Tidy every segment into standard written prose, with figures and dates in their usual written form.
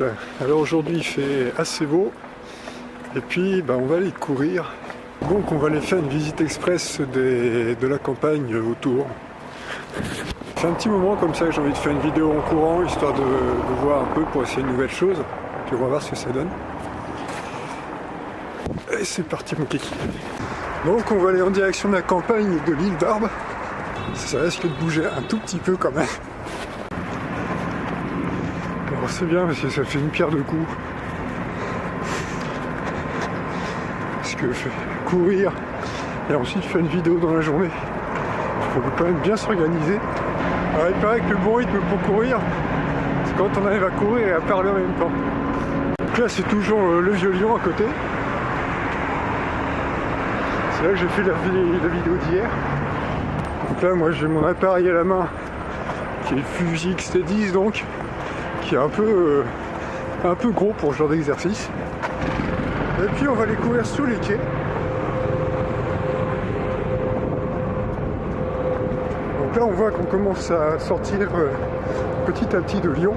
Alors aujourd'hui il fait assez beau et puis on va aller courir. Donc on va aller faire une visite express de la campagne autour. C'est un petit moment comme ça que j'ai envie de faire une vidéo en courant, histoire de voir un peu pour essayer une nouvelle chose. Puis on va voir ce que ça donne. Et c'est parti mon kiki. Donc on va aller en direction de la campagne de l'île d'Arbe. Ça risque de bouger un tout petit peu quand même. Alors c'est bien parce que ça fait une pierre deux coups. Parce que courir et ensuite faire une vidéo dans la journée, il faut quand même bien s'organiser. Alors il paraît que le bon rythme pour courir, c'est quand on arrive à courir et à parler en même temps. Donc là c'est toujours le Vieux-Lyon à côté. C'est là que j'ai fait la vidéo d'hier. Donc là moi j'ai mon appareil à la main qui est le Fuji X-T10 donc, qui est un peu gros pour ce genre d'exercice. Et puis on va aller courir sur les quais. Donc là on voit qu'on commence à sortir petit à petit de Lyon.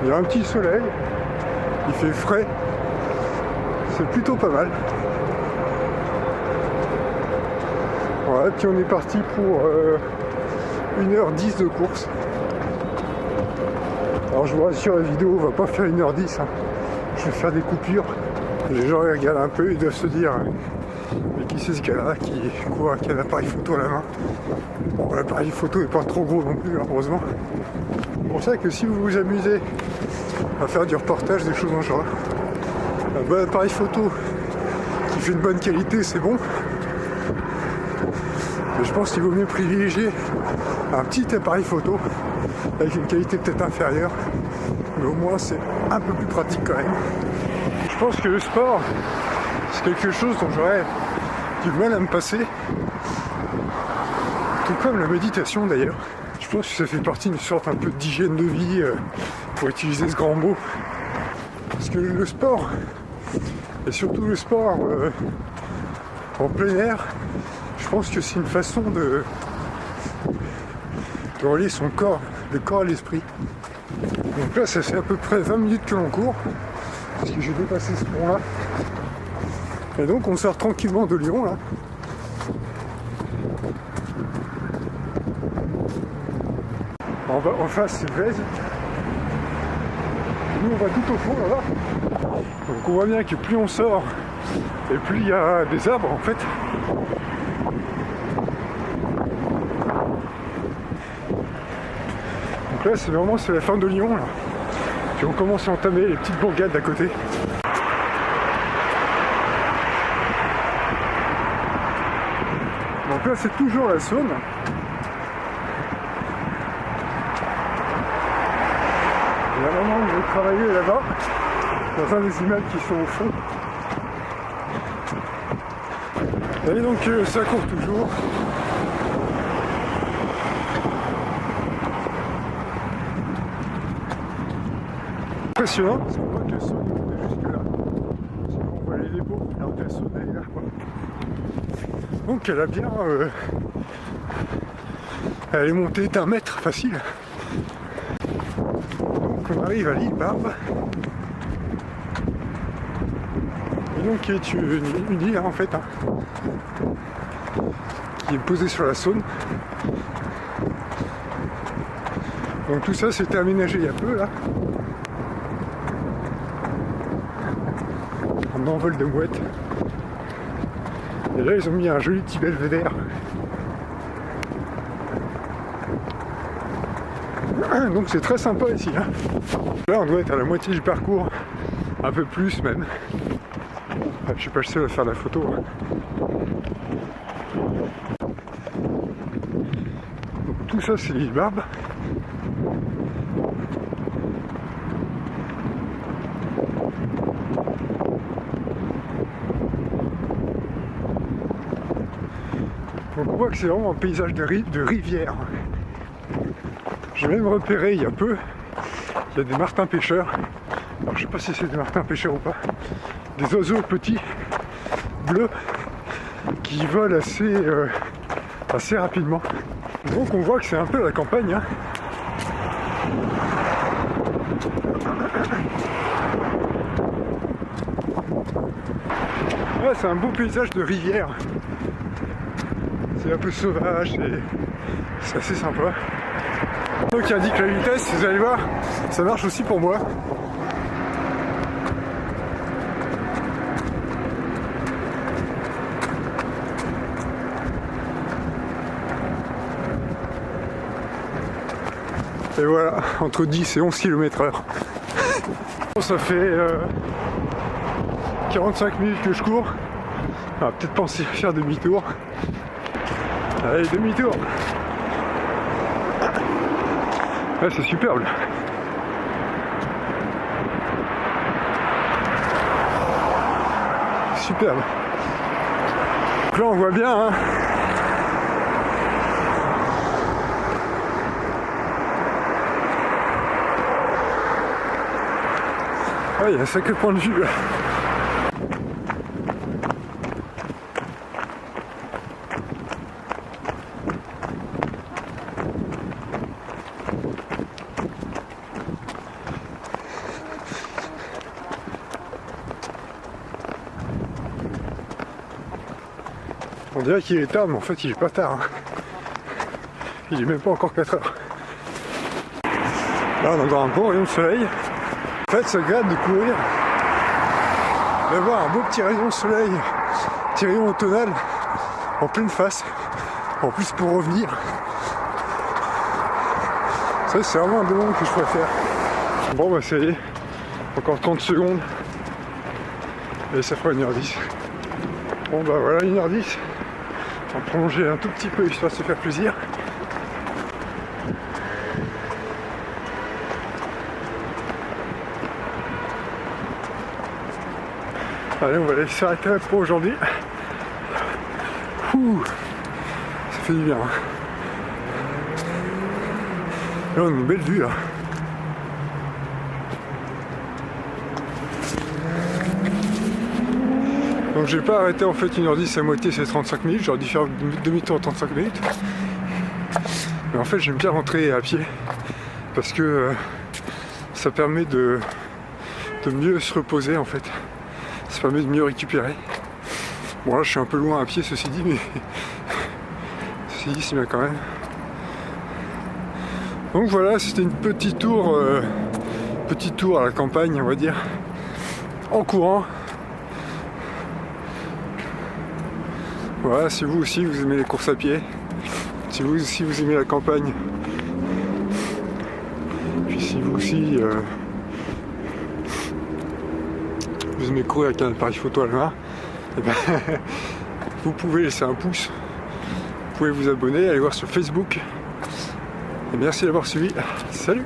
Il y a un petit soleil, il fait frais, c'est plutôt pas mal. Voilà, puis on est parti pour 1h10 de course. Alors je vous rassure, la vidéo va pas faire 1h10, hein. Je vais faire des coupures. Les gens regardent un peu, ils doivent se dire mais qui c'est ce gars-là qui court avec un appareil photo à la main. Bon, l'appareil photo est pas trop gros non plus, heureusement. C'est pour ça que si vous vous amusez à faire du reportage, des choses dans ce genre, un bon appareil photo qui fait une bonne qualité, c'est bon. Mais je pense qu'il vaut mieux privilégier un petit appareil photo avec une qualité peut-être inférieure, mais au moins c'est un peu plus pratique quand même. Je pense que le sport, c'est quelque chose dont j'aurais du mal à me passer, tout comme la méditation d'ailleurs. Je pense que ça fait partie d'une sorte un peu d'hygiène de vie, pour utiliser ce grand mot, parce que le sport, et surtout le sport en plein air, je pense que c'est une façon de relier son corps, le corps à l'esprit. Donc là ça fait à peu près 20 minutes que l'on court, parce que j'ai dépassé ce pont là. Et donc on sort tranquillement de Lyon là. En face c'est Vèze. Nous on va tout au fond là-bas. Donc on voit bien que plus on sort et plus il y a des arbres en fait. Donc là c'est la fin de Lyon là. Puis on commence à entamer les petites bourgades d'à côté. Donc là c'est toujours la Saône. Il y a un moment où j'ai travaillé là-bas, dans un des immeubles qui sont au fond. Et donc ça court toujours. Impressionnant, parce qu'on voit que le Saône est jusque là. Sinon on voit les dépôts, alors que la Saône est là quoi. Donc elle a bien... elle est montée d'1 mètre facile. Donc on arrive à l'île d'Arbe. Et donc qui est une île en fait, hein, qui est posée sur la Saône. Donc tout ça c'était aménagé il y a peu là. En envol de mouettes. Et là ils ont mis un joli petit belvédère. Donc c'est très sympa ici. Hein. Là on doit être à la moitié du parcours, un peu plus même. Je suis pas le seul à faire la photo. Hein. Donc, tout ça c'est l'île d'Arbe. Donc on voit que c'est vraiment un paysage de rivière. J'ai même repéré il y a peu, il y a des martins pêcheurs. Alors je sais pas si c'est des martins pêcheurs ou pas. Des oiseaux petits, bleus, qui volent assez rapidement. Donc on voit que c'est un peu la campagne. Hein. c'est un beau paysage de rivière. C'est un peu sauvage et c'est assez sympa. Donc il indique la vitesse, vous allez voir, ça marche aussi pour moi. Et voilà, entre 10 et 11 km/h. Ça fait 45 minutes que je cours. On va peut-être penser faire demi-tour. Allez, demi-tour. Ouais, c'est superbe. Superbe. Donc là, on voit bien, hein. Ouais, il y a un sacré point de vue là. On dirait qu'il est tard, mais en fait il est pas tard. Hein. Il est même pas encore 4 heures. Là on a encore un beau rayon de soleil. En fait ça grade de courir, d'avoir un beau petit rayon de soleil, petit rayon automnal, en pleine face. En plus pour revenir. Ça c'est vraiment un des moments que je préfère. Bon bah ça y est, encore 30 secondes. Et ça fera 1h10. Bon bah voilà 1h10. On va prolonger un tout petit peu histoire de se faire plaisir. Allez, on va aller s'arrêter pour aujourd'hui. Ouh, ça fait du bien. Là, on a une belle vue là. Donc j'ai pas arrêté en fait 1h10 à moitié, c'est 35 minutes, j'aurais dû faire demi-tour en 35 minutes. Mais en fait j'aime bien rentrer à pied parce que ça permet de mieux se reposer en fait. Ça permet de mieux récupérer. Bon là je suis un peu loin à pied ceci dit, mais ceci dit c'est bien quand même. Donc voilà, c'était une petit tour à la campagne on va dire, en courant. Voilà, si vous aussi vous aimez les courses à pied, si vous aussi vous aimez la campagne, puis si vous aussi vous aimez courir avec un appareil photo à la main, et ben, vous pouvez laisser un pouce, vous pouvez vous abonner, aller voir sur Facebook. Et merci d'avoir suivi. Salut!